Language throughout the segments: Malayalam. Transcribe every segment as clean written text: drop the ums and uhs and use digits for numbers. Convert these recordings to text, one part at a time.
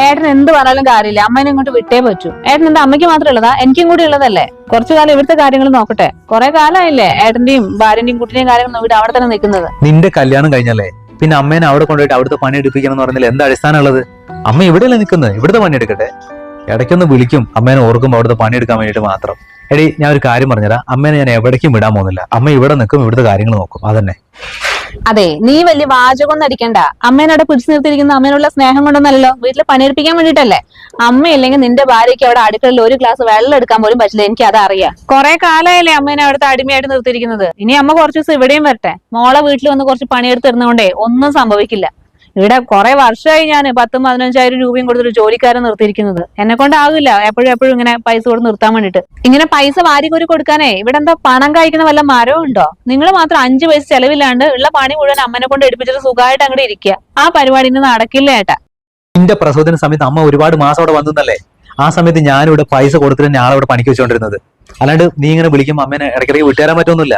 ഏട്ടൻ എന്ത് പറഞ്ഞാലും കാര്യമില്ല, അമ്മേനെ ഇങ്ങോട്ട് വിട്ടേ പറ്റൂ. ഏട്ടൻ എന്റെ അമ്മയ്ക്ക് മാത്രം ഉള്ളതാ, എനിക്കും കൂടി ഉള്ളതല്ലേ. കുറച്ചു കാലം ഇവിടുത്തെ കാര്യങ്ങൾ നോക്കട്ടെ. കുറെ കാലമായില്ലേ ഏട്ടന്റെയും ഭാര്യന്റെയും കുട്ടിന്റെയും കാര്യങ്ങൾ നോക്കിട്ട് അവിടെ തന്നെ നിൽക്കുന്നത്. നിന്റെ കല്യാണം കഴിഞ്ഞല്ലേ, പിന്നെ അമ്മേനെ അവിടെ കൊണ്ടുപോയിട്ട് അവിടുത്തെ പണി എടുപ്പിക്കണം എന്ന് പറഞ്ഞാൽ എന്താ അടിസ്ഥാനം ഉള്ളത്? അമ്മ ഇവിടെയല്ലേ നിൽക്കുന്നത്, ഇവിടുത്തെ പണി എടുക്കട്ടെ. ഇടയ്ക്കൊന്ന് വിളിക്കും അമ്മേനെ ഓർക്കുമ്പോൾ അവിടുത്തെ പണി എടുക്കാൻ വേണ്ടിയിട്ട് മാത്രം. എടി ഞാൻ ഒരു കാര്യം പറഞ്ഞുതരാം, അമ്മേനെ ഞാൻ എവിടേക്കും വിടാൻ പോകുന്നില്ല. അമ്മ ഇവിടെ നിൽക്കും, ഇവിടുത്തെ കാര്യങ്ങൾ നോക്കും, അതന്നെ. അതെ, നീ വലിയ വാചകം അടിക്കണ്ട. അമ്മേനോടെ പിടിച്ചു നിർത്തിയിരിക്കുന്ന അമ്മേനുള്ള സ്നേഹം കൊണ്ടൊന്നല്ലോ, വീട്ടിൽ പണിയെടുപ്പിക്കാൻ വേണ്ടിട്ടല്ലേ. അമ്മയില്ലെങ്കിൽ നിന്റെ ഭാര്യയ്ക്ക് അവിടെ അടുക്കളയിൽ ഒരു ഗ്ലാസ് വെള്ളം എടുക്കാൻ പോലും പറ്റില്ല, എനിക്ക് അതറിയാം. കുറെ കാലമായില്ലേ അമ്മേനെ അവിടുത്തെ അടിമയായിട്ട് നിർത്തിയിരിക്കുന്നത്. ഇനി അമ്മ കുറച്ച് ദിവസം ഇവിടെയും വരട്ടെ. മോളെ വീട്ടിൽ വന്ന് കുറച്ച് പണിയെടുത്ത് തരുന്നതുകൊണ്ടേ ഒന്നും സംഭവിക്കില്ല. ഇവിടെ കുറെ വർഷമായി ഞാൻ 10,000-15,000 രൂപയും കൊടുത്തൊരു ജോലിക്കാരൻ നിർത്തിയിരിക്കുന്നത്. എന്നെ കൊണ്ടാവില്ല എപ്പോഴും എപ്പോഴും ഇങ്ങനെ പൈസ കൊടുത്ത് നിർത്താൻ വേണ്ടിട്ട്. ഇങ്ങനെ പൈസ വാരിക്കോരി കൊടുക്കാനേ ഇവിടെ എന്താ പണം കഴിക്കുന്ന വല്ല മരവും ഉണ്ടോ? നിങ്ങൾ മാത്രം 5 പൈസ ചെലവില്ലാണ്ട് ഉള്ള പണി മുഴുവൻ അമ്മനെ കൊണ്ട് എടുപ്പിച്ചിട്ട് സുഖമായിട്ട് അങ്ങോട്ട് ഇരിക്കുക. ആ പരിപാടി ഇന്ന് നടക്കില്ല ഏട്ടാ. നിന്റെ പ്രസവത്തിന് സമയത്ത് അമ്മ ഒരുപാട് മാസം അവിടെ വന്നല്ലേ. ആ സമയത്ത് ഞാനിവിടെ പൈസ കൊടുത്തിട്ട് ഞാൻ അവിടെ പണിക്ക് വെച്ചോണ്ടിരുന്നത്. അല്ലാണ്ട് നീ ഇങ്ങനെ വിളിക്കുമ്പോൾ അമ്മേനെ ഇടയ്ക്കിടയ്ക്ക് വിട്ടുതരാൻ പറ്റൊന്നുമില്ല.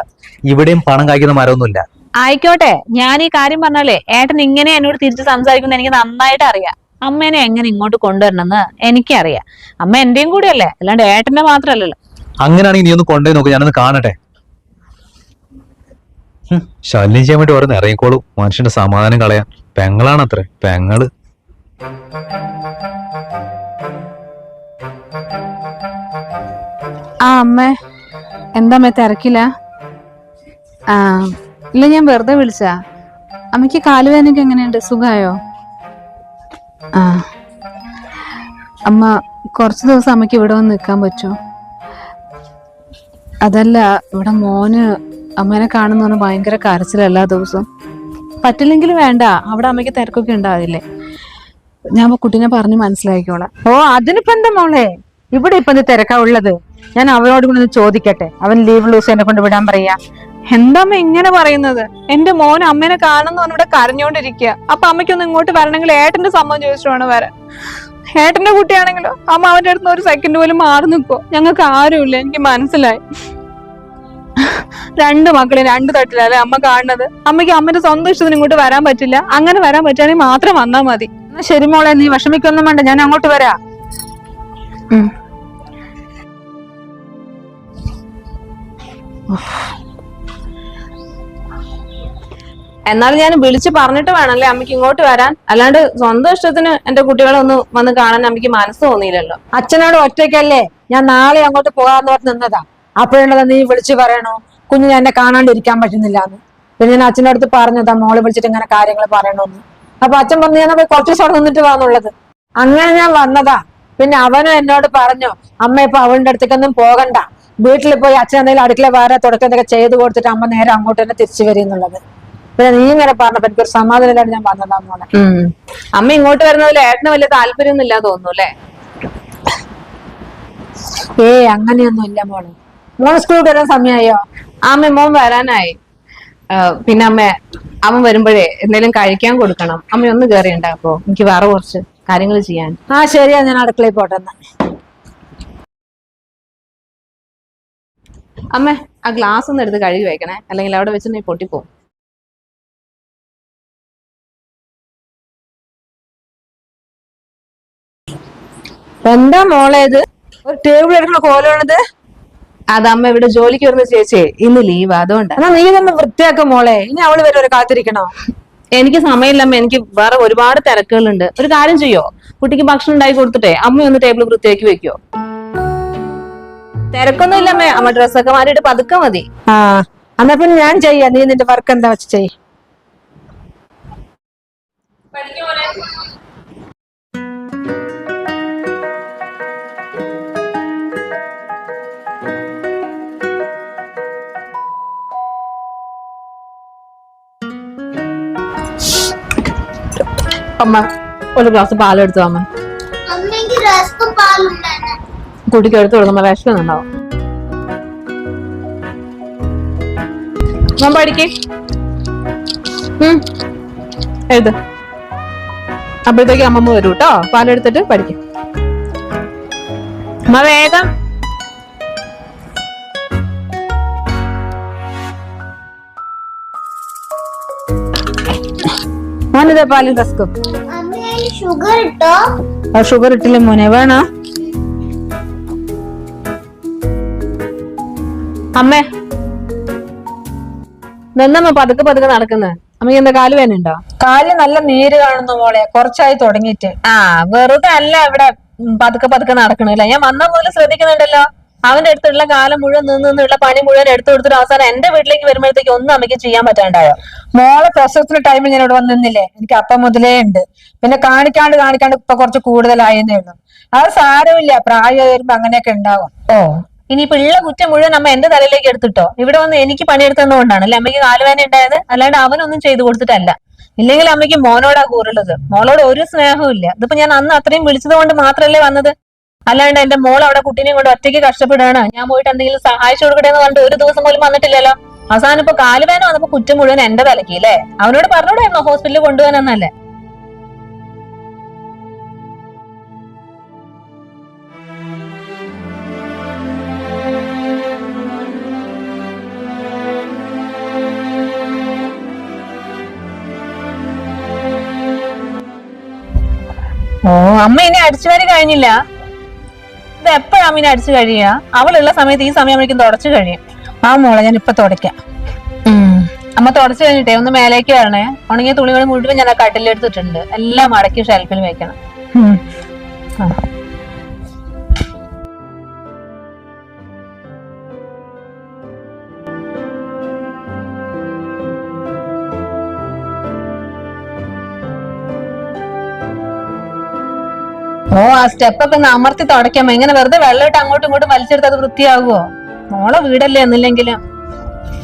ഇവിടെയും പണം കായ്ക്കുന്ന മരമൊന്നുമില്ല. ആയിക്കോട്ടെ, ഞാൻ ഈ കാര്യം പറഞ്ഞാലേ ഏട്ടൻ ഇങ്ങനെ എന്നോട് തിരിച്ച് സംസാരിക്കുന്നത് എനിക്ക് നന്നായിട്ട് അറിയാം. അമ്മേനെ എങ്ങനെ ഇങ്ങോട്ട് കൊണ്ടുവരണമെന്ന് എനിക്കറിയാം. അമ്മ എന്റെയും കൂടി അല്ലേ, അല്ലാണ്ട് ഏട്ടന്റെ മാത്രല്ലല്ലോ. അങ്ങനെയാണെങ്കിൽ നീ ഒന്ന് കൊണ്ടുപോയി നോക്ക്, ഞാനൊന്ന് കാണട്ടെ. ശല്യം ചെയ്യാൻ വേണ്ടി ഓരോന്ന് ഇറങ്ങിക്കോളൂ, മനുഷ്യന്റെ സമാധാനം കളയാൻ. പെങ്ങളാണത്രേ, പെങ്ങള്. ആ അമ്മേ, എന്താ അമ്മ തിരക്കില്ല? ആ ഇല്ല, ഞാൻ വെറുതെ വിളിച്ചാ. അമ്മയ്ക്ക് കാലുവേദനയൊക്കെ എങ്ങനെയുണ്ട്, സുഖമായോ? ആ അമ്മ കുറച്ച് ദിവസം അമ്മയ്ക്ക് ഇവിടെ വന്ന് നിൽക്കാൻ പറ്റുമോ? അതല്ല, ഇവിടെ മോന് അമ്മേനെ കാണുന്ന പറഞ്ഞാൽ ഭയങ്കര കരച്ചിൽ എല്ലാ ദിവസവും. പറ്റില്ലെങ്കിൽ വേണ്ട, അവിടെ അമ്മയ്ക്ക് തിരക്കൊക്കെ ഉണ്ടാവില്ലേ. ഞാൻ കുട്ടീനെ പറഞ്ഞ് മനസ്സിലാക്കിക്കോളാം. ഓ അതിനിപ്പോ എന്താ മോളെ, ഇവിടെ ഇപ്പൊ എന്ത് തിരക്കാ ഉള്ളത്? ഞാൻ അവനോട് കൂടെ ഒന്ന് ചോദിക്കട്ടെ, അവൻ ലീവ് ലൂസ് എന്നെ കൊണ്ട് വിടാൻ പറയാ. എന്താമ്മ ഇങ്ങനെ പറയുന്നത്? എന്റെ മോൻ അമ്മേനെ കാണുന്ന ഇവിടെ കരഞ്ഞോണ്ടിരിക്കുക. അപ്പൊ അമ്മയ്ക്കൊന്ന് ഇങ്ങോട്ട് വരണമെങ്കിൽ ഏട്ടന്റെ സമ്മതം ചോദിച്ചിട്ട് വേണം വരാൻ. ഏട്ടന്റെ കുട്ടിയാണെങ്കിലോ അമ്മ അവന്റെ അടുത്ത് ഒരു സെക്കൻഡ് പോലും മാറി നിൽക്കോ? ഞങ്ങൾക്ക് ആരുമില്ല, എനിക്ക് മനസ്സിലായി. 2 മക്കളെ 2 തട്ടിലല്ലേ അമ്മ കാണുന്നത്. അമ്മയ്ക്ക് അമ്മന്റെ സ്വന്തം ഇഷ്ടത്തിന് ഇങ്ങോട്ട് വരാൻ പറ്റില്ല. അങ്ങനെ വരാൻ പറ്റുകയാണെങ്കിൽ മാത്രം വന്നാൽ മതി. എന്നാ ശരി മോളെ, നീ വിഷമിക്കൊന്നും വേണ്ട, ഞാൻ അങ്ങോട്ട് വരാം. എന്നാലും ഞാൻ വിളിച്ച് പറഞ്ഞിട്ട് വേണല്ലേ അമ്മയ്ക്ക് ഇങ്ങോട്ട് വരാൻ. അല്ലാണ്ട് സ്വന്തം ഇഷ്ടത്തിന് എന്റെ കുട്ടികളെ ഒന്ന് വന്ന് കാണാൻ അമ്മയ്ക്ക് മനസ്സ് തോന്നിയില്ലല്ലോ. അച്ഛനോട് ഒറ്റയ്ക്കല്ലേ, ഞാൻ നാളെ അങ്ങോട്ട് പോകാന്ന് പറഞ്ഞ് നിന്നതാ. അപ്പോഴുള്ളതാ നീ വിളിച്ചു പറയണോ കുഞ്ഞിന് എന്നെ കാണാണ്ടിരിക്കാൻ പറ്റുന്നില്ല എന്ന്. പിന്നെ ഞാൻ അച്ഛനടുത്ത് പറഞ്ഞതാ മോളെ വിളിച്ചിട്ട് ഇങ്ങനെ കാര്യങ്ങൾ പറയണോന്ന്. അപ്പൊ അച്ഛൻ പറഞ്ഞു ഞാൻ പോയി കുറച്ച് ദിവസം നിന്നിട്ട് വാന്നുള്ളത്. അങ്ങനെ ഞാൻ വന്നതാ. പിന്നെ അവനും എന്നോട് പറഞ്ഞു, അമ്മ ഇപ്പൊ അവളുടെ അടുത്തേക്കൊന്നും പോകണ്ട, വീട്ടിൽ പോയി അച്ഛൻ എന്തെങ്കിലും അടുക്കള വേറെ തുടക്കത്തൊക്കെ ചെയ്ത് കൊടുത്തിട്ട് അമ്മ നേരെ അങ്ങോട്ട് തന്നെ തിരിച്ചു വരും എന്നുള്ളത്. പിന്നെ നീ ഇങ്ങനെ പറഞ്ഞപ്പോ എനിക്കൊരു സമാധാനമില്ലാണ്ട് ഞാൻ വന്നതാ മോളെ. അമ്മ ഇങ്ങോട്ട് വരുന്നതിൽ ഏട്ടന് വലിയ താല്പര്യമൊന്നും ഇല്ലാതെ തോന്നുന്നു അല്ലേ? അങ്ങനെയൊന്നും ഇല്ല മോളെ. മോളെ സ്കൂളിൽ വരാൻ സമയമായോ? അമ്മ മോൻ വരാനായി. പിന്നെ അവൻ വരുമ്പോഴേ എന്തെങ്കിലും കഴിക്കാൻ കൊടുക്കണം. അമ്മ ഒന്ന് കയറി ഉണ്ടാക്കോ, എനിക്ക് വേറെ കുറച്ച് കാര്യങ്ങൾ ചെയ്യാൻ. ആ ശരിയാ, ഞാൻ അടുക്കളയിൽ പോട്ടെന്നാ. അമ്മ ആ ഗ്ലാസ് ഒന്ന് എടുത്ത് കഴുകി വെക്കണേ, അല്ലെങ്കിൽ അവിടെ വെച്ചിട്ടുണ്ടെങ്കിൽ പൊട്ടിപ്പോവും. എന്താ മോളെ ഇത്, ഒരു ടേബിൾ എടുക്കുന്ന കോലാണത്? അതമ്മ ഇവിടെ ജോലിക്ക് വരുന്ന ചേച്ചി ഇന്ന് ലീവ്, അതുകൊണ്ട്. എന്നാ നീ തന്നെ വൃത്തിയാക്കും മോളെ, ഇനി അവള് വരെ ഒരു കാത്തിരിക്കണോ? എനിക്ക് സമയമില്ലമ്മ, എനിക്ക് വേറെ ഒരുപാട് തിരക്കുകളുണ്ട്. ഒരു കാര്യം ചെയ്യോ, കുട്ടിക്ക് ഭക്ഷണം ഉണ്ടാക്കി കൊടുത്തിട്ടേ അമ്മ ഒന്ന് ടേബിൾ വൃത്തിയാക്കി വെക്കോ? തിരക്കൊന്നും ഇല്ലമ്മേ, അമ്മ ഡ്രസ്സൊക്കെ മാറിയിട്ട് പതുക്കെ മതി. എന്നാ പിന്നെ ഞാൻ ചെയ്യാം, നീ നിന്റെ വർക്ക് എന്താ വെച്ച് ചെയ്. അമ്മ ഒരു ഗ്ലാസ് പാലെടുത്തു അമ്മ. കുട്ടിക്ക് എടുത്തു കൊടുക്കുമ്പോ വിഷമൊന്നുണ്ടാവും. ഞാൻ പഠിക്കേ എഴുത്. അപ്പോഴത്തേക്ക് അമ്മമ്മ വരൂ കേട്ടോ, പാലെടുത്തിട്ട് പഠിക്കും. അമ്മ വേഗം. മോനിതാ പാലും റസ്കും. ഷുഗർ ഇട്ടോ? ആ ഷുഗർ ഇട്ടില്ല മോനെ, വേണോ? അമ്മേ നിന്നമ്മ പതുക്കെ പതുക്കെ നടക്കുന്നത്. അമ്മയ്ക്ക് എന്താ കാല് വേനുണ്ടോ? കാലിൽ നല്ല നീര് കാണുന്നു മോളെ, കുറച്ചായി തുടങ്ങിയിട്ട്. ആ വെറുതെ അല്ല ഇവിടെ പതുക്കെ പതുക്കെ നടക്കണില്ല. ഞാൻ വന്ന മുതൽ ശ്രദ്ധിക്കുന്നുണ്ടല്ലോ. അവന്റെ അടുത്തുള്ള കാലം മുഴുവൻ നിന്നുള്ള പണി മുഴുവൻ എടുത്തു കൊടുത്തിട്ട് അവസാനം എന്റെ വീട്ടിലേക്ക് വരുമ്പോഴത്തേക്ക് ഒന്നും അമ്മയ്ക്ക് ചെയ്യാൻ പറ്റാണ്ടായോ? മോളെ പ്രസവത്തിന്റെ ടൈമിൽ ഞാൻ ഇവിടെ വന്നില്ലേ, എനിക്ക് അപ്പം മുതലേ ഉണ്ട്. പിന്നെ കാണിക്കാണ്ട് ഇപ്പൊ കുറച്ച് കൂടുതലായെന്നേ ഉള്ളൂ. അത് സാരമില്ല, പ്രായം വരുമ്പോ അങ്ങനെയൊക്കെ ഉണ്ടാവും. ഓ ഇനിയിപ്പോ ഉള്ള കുറ്റം മുഴുവൻ അമ്മ എന്റെ തലയിലേക്ക് എടുത്തിട്ടോ? ഇവിടെ വന്ന് എനിക്ക് പണിയെടുത്തതുകൊണ്ടാണ് അല്ലെ അമ്മയ്ക്ക് കാലുവേന ഉണ്ടായത്, അല്ലാണ്ട് അവനൊന്നും ചെയ്തു കൊടുത്തിട്ടല്ല. ഇല്ലെങ്കിൽ അമ്മയ്ക്ക് മോനോടാ കൂറുള്ളത്. മോളോട് ഒരു സ്നേഹവും ഇല്ല. ഇതിപ്പോ ഞാൻ അന്ന് അത്രയും വിളിച്ചത് കൊണ്ട് മാത്രല്ലേ വന്നത്. അല്ലാണ്ട് എന്റെ മോൾ അവിടെ കുട്ടീനെയും കൊണ്ട് ഒറ്റയ്ക്ക് കഷ്ടപ്പെടുകയാണ്, ഞാൻ പോയിട്ട് എന്തെങ്കിലും സഹായിച്ചു കൊടുക്കട്ടെ എന്ന് പറഞ്ഞിട്ട് ഒരു ദിവസം പോലും വന്നിട്ടില്ലല്ലോ. അവസാനം ഇപ്പൊ കാലുവേന വന്നപ്പോ കുറ്റം മുഴുവൻ എന്റെ തലക്ക് അല്ലേ? അവനോട് പറഞ്ഞോടായിരുന്നോ ഹോസ്പിറ്റലിൽ കൊണ്ടുപോകാനെന്നല്ലേ? ഓ അമ്മ ഇനി അടിച്ചു വരി കഴിഞ്ഞില്ല. ഇത് എപ്പോഴാ അമ്മ ഇനി അടിച്ചു കഴിയുക? അവളുള്ള സമയത്ത് ഈ സമയം അമ്മയ്ക്കും തുടച്ചു കഴിയും. ആ മോളെ ഞാൻ ഇപ്പൊ തുടയ്ക്കാം. അമ്മ തുടച്ചു കഴിഞ്ഞിട്ടേ ഒന്ന് മേലേക്ക് വരണേ. ഉണങ്ങിയ തുണികൾ മുഴുവൻ ഞാൻ ആ കട്ടിലെടുത്തിട്ടുണ്ട്. എല്ലാം മടക്കി ഷെൽഫിൽ വെക്കണം. ഓ ആ സ്റ്റെപ്പൊക്കെ ഒന്ന് അമർത്തി തുടയ്ക്കാമോ? ഇങ്ങനെ വെറുതെ വെള്ളമിട്ട് അങ്ങോട്ടും ഇങ്ങോട്ടും വലിച്ചെടുത്ത് അത് വൃത്തിയാകുമോ? മോളെ വീടല്ലേ എന്നില്ലെങ്കിലും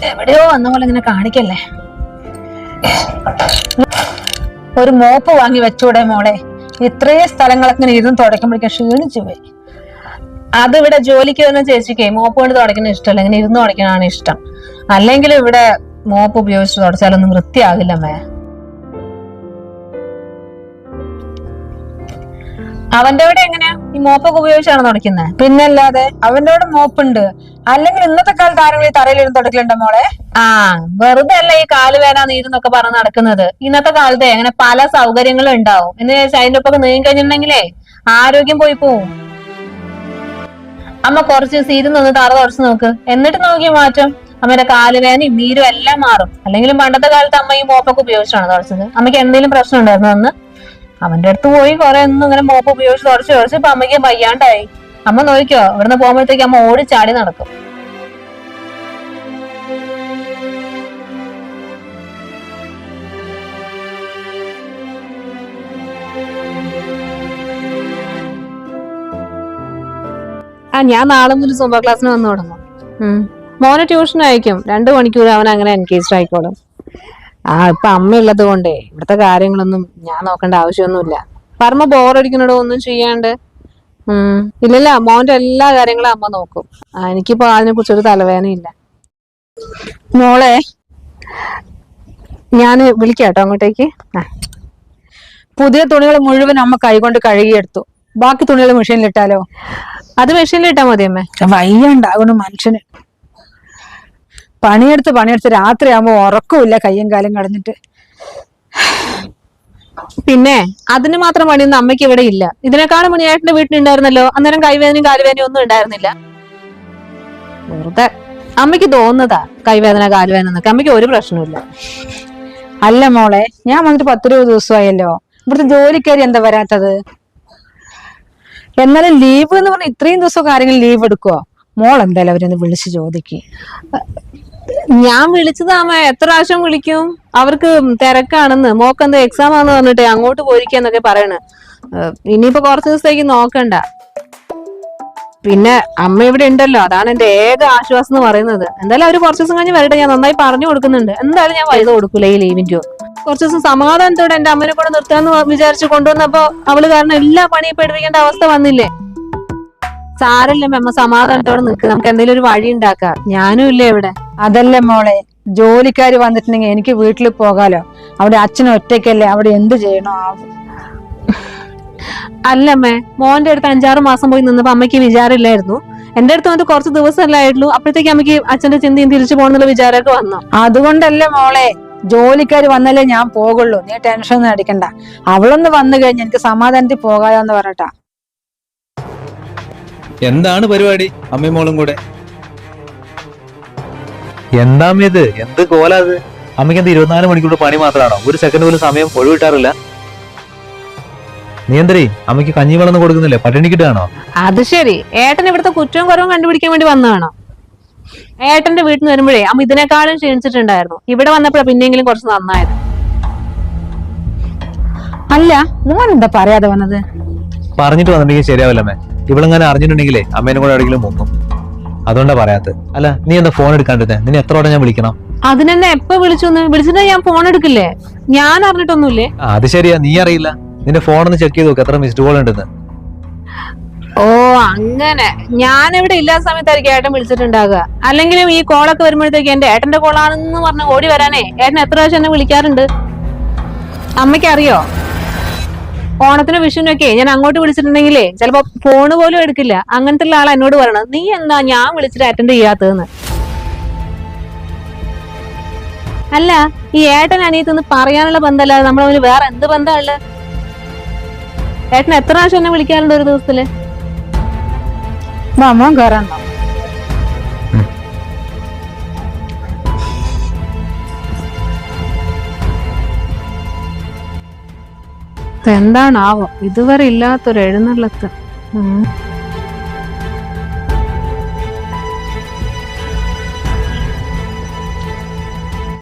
എവിടെയോ വന്ന പോലെ ഇങ്ങനെ കാണിക്കല്ലേ. ഒരു മോപ്പ് വാങ്ങി വെച്ചൂടെ മോളെ? ഇത്രയും സ്ഥലങ്ങളൊക്കെ ഇങ്ങനെ ഇരുന്ന് തുടയ്ക്കുമ്പോഴേക്കും ക്ഷീണിച്ചു പോയി. അത് ഇവിടെ ജോലിക്ക് വരുന്ന ചേച്ചിക്ക് മോപ്പ് കൊണ്ട് തുടയ്ക്കുന്ന ഇഷ്ടമല്ല, ഇങ്ങനെ ഇരുന്ന് തുടയ്ക്കാനാണ് ഇഷ്ടം. അല്ലെങ്കിൽ ഇവിടെ മോപ്പ് ഉപയോഗിച്ച് തുടച്ചാലൊന്നും വൃത്തിയാകില്ലമ്മേ. അവന്റെ അവിടെ എങ്ങനെയാ ഈ മോപ്പൊക്കെ ഉപയോഗിച്ചാണ് തുടയ്ക്കുന്നത്? പിന്നല്ലാതെ അവന്റെ അവിടെ മോപ്പുണ്ട്. അല്ലെങ്കിൽ ഇന്നത്തെ കാലത്ത് ആരെങ്കിലും ഈ തറയിലിരുന്ന് തുടക്കലുണ്ടോ മോളെ? ആ വെറുതെ അല്ല ഈ കാലുവേന നീരെന്നൊക്കെ പറഞ്ഞ് നടക്കുന്നത്. ഇന്നത്തെ കാലത്തെ അങ്ങനെ പല സൗകര്യങ്ങളും ഉണ്ടാവും. എന്ന് വെച്ചാൽ അതിന്റെ ഒപ്പം നീങ്ങി കഴിഞ്ഞിട്ടുണ്ടെങ്കിലേ ആരോഗ്യം പോയി പോവും. അമ്മ കുറച്ച് ദിവസം ഇരുന്നൊന്ന് തറ തുടച്ച് നോക്ക്, എന്നിട്ട് നോക്കി മാറ്റം. അമ്മയുടെ കാലുവേനയും നീരും എല്ലാം മാറും. അല്ലെങ്കിലും പണ്ടത്തെ കാലത്ത് അമ്മ ഈ മോപ്പൊക്കെ ഉപയോഗിച്ചാണ് തുടച്ചത്. അമ്മയ്ക്ക് എന്തെങ്കിലും പ്രശ്നം ഉണ്ടായിരുന്നു അന്ന്? അവന്റെ അടുത്ത് പോയി കുറെ ഒന്നും ഇങ്ങനെ മോപ്പ് ഉപയോഗിച്ച് തുടച്ച് ഇപ്പൊ അമ്മയ്ക്ക് വയ്യാണ്ടായി. അമ്മ നോക്കിക്കോ, ഇവിടുന്ന് പോകുമ്പോഴത്തേക്ക് അമ്മ ഓടി ചാടി നടക്കും. ആ ഞാൻ നാളെ മുതൽ സുംബ ക്ലാസ്സിന് വന്നു തുടങ്ങും. മോനെ ട്യൂഷൻ അയക്കും. 2 മണിക്കൂർ അവൻ അങ്ങനെ എൻഗേജ്ഡ് ആയിക്കോളും. ആ ഇപ്പൊ അമ്മയുള്ളത് കൊണ്ടേ ഇവിടുത്തെ കാര്യങ്ങളൊന്നും ഞാൻ നോക്കേണ്ട ആവശ്യമൊന്നുമില്ല. പരമ ബോറടിക്കണോ ഒന്നും ചെയ്യാണ്ട്. ഇല്ലല്ല, മോന്റെ എല്ലാ കാര്യങ്ങളും അമ്മ നോക്കും. എനിക്കിപ്പോ അതിനെ കുറിച്ചൊരു തലവേദനയില്ല. മോളെ ഞാന് വിളിക്കാട്ടോ അങ്ങോട്ടേക്ക്. പുതിയ തുണികൾ മുഴുവൻ അമ്മ കൈകൊണ്ട് കഴുകിയെടുത്തു. ബാക്കി തുണികൾ മെഷീനിലിട്ടാലോ? അത് മെഷീനിലിട്ടാ മതി അമ്മേ. വയ്യണ്ടാകണം മനുഷ്യന്. പണിയെടുത്ത് രാത്രിയാകുമ്പോ ഉറക്കമില്ല, കയ്യും കാലും കടഞ്ഞിട്ട്. പിന്നെ അതിന് മാത്രം പണിയൊന്നും അമ്മയ്ക്ക് ഇവിടെ ഇല്ല. ഇതിനെക്കാളും മുനിയേട്ടന്റെ വീട്ടിലുണ്ടായിരുന്നല്ലോ. അന്നേരം കൈവേദനയും കാലുവേദനയും ഒന്നും ഉണ്ടായിരുന്നില്ല. വെറുതെ അമ്മയ്ക്ക് തോന്നുന്നതാ കൈവേദന കാലുവേദന എന്നൊക്കെ. അമ്മയ്ക്ക് ഒരു പ്രശ്നമില്ല. അല്ല മോളെ, ഞാൻ വന്നിട്ട് 10-20 ദിവസമായല്ലോ. ഇവിടുത്തെ ജോലിക്കാരി എന്താ വരാത്തത്? എന്നാലും ലീവ് എന്ന് പറഞ്ഞാൽ ഇത്രയും ദിവസം കാര്യങ്ങൾ ലീവ് എടുക്കുവോ? മോൾ എന്തായാലും അവരൊന്ന് വിളിച്ച് ചോദിക്കും. ഞാൻ വിളിച്ചതാമ എത്ര പ്രാവശ്യം വിളിക്കും. അവർക്ക് തിരക്കാണെന്ന്, മോക്കെന്തോ എക്സാം ആണെന്ന് പറഞ്ഞിട്ട് അങ്ങോട്ട് പോയിരിക്കാന്നൊക്കെ പറയണ്. ഇനിയിപ്പോ കുറച്ച് ദിവസത്തേക്ക് നോക്കണ്ട. പിന്നെ അമ്മ ഇവിടെ ഉണ്ടല്ലോ, അതാണ് എന്റെ ഏക ആശ്വാസം എന്ന് പറയുന്നത്. എന്തായാലും അവര് കുറച്ച് ദിവസം കഴിഞ്ഞ് വരട്ടെ. ഞാൻ നന്നായി പറഞ്ഞു കൊടുക്കുന്നുണ്ട്. എന്തായാലും ഞാൻ പൈസ കൊടുക്കൂല ഈ ലീവിന്റെ. കുറച്ച് ദിവസം സമാധാനത്തോടെ എന്റെ അമ്മനെ കൂടെ നിർത്താന്ന് വിചാരിച്ച് കൊണ്ടുവന്നപ്പോ അവള് കാരണം എല്ലാ പണിയും പഠിപ്പിക്കേണ്ട അവസ്ഥ വന്നില്ലേ. സാരല്ലേ അമ്മ, സമാധാനത്തോടെ നിൽക്കുക. നമുക്ക് എന്തെങ്കിലും ഒരു വഴി ഉണ്ടാക്കാം. ഞാനും ഇല്ലേ ഇവിടെ. അതല്ലേ മോളെ, ജോലിക്കാര് വന്നിട്ടുണ്ടെങ്കിൽ എനിക്ക് വീട്ടിൽ പോകാലോ. അവിടെ അച്ഛനും ഒറ്റയ്ക്കല്ലേ, അവിടെ എന്ത് ചെയ്യണോ ആവും. അല്ലമ്മേ, മോന്റെ അടുത്ത് 5-6 മാസം പോയി നിന്നപ്പോ അമ്മയ്ക്ക് വിചാരമില്ലായിരുന്നു. എന്റെ അടുത്ത് വന്നിട്ട് കുറച്ച് ദിവസമല്ലേ ആയിട്ടുള്ളൂ. അപ്പോഴത്തേക്ക് അമ്മയ്ക്ക് അച്ഛന്റെ ചിന്തയും തിരിച്ചു പോകണമെന്നുള്ള വിചാരമൊക്കെ വന്നു. അതുകൊണ്ടല്ലേ മോളെ ജോലിക്കാർ വന്നാലേ ഞാൻ പോകുള്ളൂ, നീ ടെൻഷൻ ഒന്നും അടിക്കണ്ട. അവളൊന്ന് വന്നു കഴിഞ്ഞ് എനിക്ക് സമാധാനത്തിൽ പോകാതെന്ന് പറഞ്ഞിട്ടാ. എന്താണ് പരിപാടി അമ്മയും മോളും കൂടെ? എന്താ ഇത്? എന്ത് കോലാ അത്? അമ്മയ്ക്ക് എന്താ 24 മണിക്കൂർ പണി മാത്രമാണോ? ഒരു സെക്കൻഡ് പോലും സമയം ഒഴിവിട്ടാറില്ല? നീ എന്തരീ അമ്മയ്ക്ക് കഞ്ഞി വെള്ളം കൊടുക്കുന്നില്ലേ? പട്ടിണി കിട്ടുകയാണോ? അത് ശരി, ഏട്ടൻ ഇവിടുത്തെ കുറ്റവും കുറവും കണ്ടുപിടിക്കാൻ വേണ്ടി വന്നതാണോ? ഏട്ടന്റെ വീട്ടിൽ നിന്ന് വരുമ്പോഴേ അമ്മ ഇതിനേക്കാളും ക്ഷീണിച്ചിട്ടുണ്ടായിരുന്നു. ഇവിടെ വന്നപ്പോഴാ പിന്നെയെങ്കിലും കുറച്ച് നന്നായത്. അല്ല, മോൻ എന്താ പറയാതെ വന്നത്? പറഞ്ഞിട്ട് വന്നിട്ടുണ്ടെങ്കിൽ ശരിയാവില്ലമ്മേ. ഇവളെങ്ങനെ അറിഞ്ഞിട്ടുണ്ടെങ്കിലേ അമ്മേനെ കൂടെ എവിടെയെങ്കിലും മുങ്ങും. അതുകൊണ്ടാ പറയാത്തത്. അല്ല, നീ എന്താ ഫോൺ എടുക്കാണ്ടിരുന്നേ? നിന്നെ എത്ര വട്ടം ഞാൻ വിളിക്കണം? അതിനെന്നെ എപ്പോ വിളിച്ചിട്ട് ഞാൻ ഫോൺ എടുക്കില്ലേ? ഞാൻ അറിഞ്ഞിട്ടൊന്നുമില്ലേ. അത് ശരിയാ, നീ അറിയില്ല. നിന്റെ ഫോൺ ഒന്ന് ചെക്ക് ചെയ്ത് നോക്ക് എത്ര മിസ്ഡ് കോൾ ഉണ്ടെന്ന്. ഓ അങ്ങനെ, ഞാൻ ഇവിടെ ഇല്ലാത്ത സമയത്തായിരിക്കും ഏട്ടൻ വിളിച്ചിട്ടുണ്ടാകുക. അല്ലെങ്കിലും ഈ കോളൊക്കെ വരുമ്പോഴത്തേക്ക് എന്റെ ഏട്ടന്റെ കോളാണെന്ന് പറഞ്ഞ് ഓടി വരാനേ ഏട്ടൻ എത്ര പ്രാവശ്യം എന്നെ വിളിക്കാറുണ്ട്. അമ്മയ്ക്ക് അറിയോ, ഓണത്തിന് വിഷുവിനൊക്കെ ഞാൻ അങ്ങോട്ട് വിളിച്ചിട്ടുണ്ടെങ്കിലേ ചിലപ്പോ ഫോണ് പോലും എടുക്കില്ല. അങ്ങനത്തെ ഉള്ള ആളാ എന്നോട് പറയണത്, നീ എന്താ ഞാൻ വിളിച്ചിട്ട് അറ്റൻഡ് ചെയ്യാത്തതെന്ന്. അല്ല, ഈ ഏട്ടൻ അനിയത്തെന്ന് പറയാനുള്ള ബന്ധമല്ലാതെ നമ്മൾ തമ്മിൽ വേറെ എന്ത് ബന്ധമുള്ളത്? ഏട്ടൻ എത്ര പ്രാവശ്യം എന്നെ വിളിക്കാറുണ്ട് ഒരു ദിവസത്തില്? മോൻ കയറണ്ടോ? എന്താണാവോ ഇതുവരെ ഇല്ലാത്തൊരു എഴുന്നള്ളത്ത്.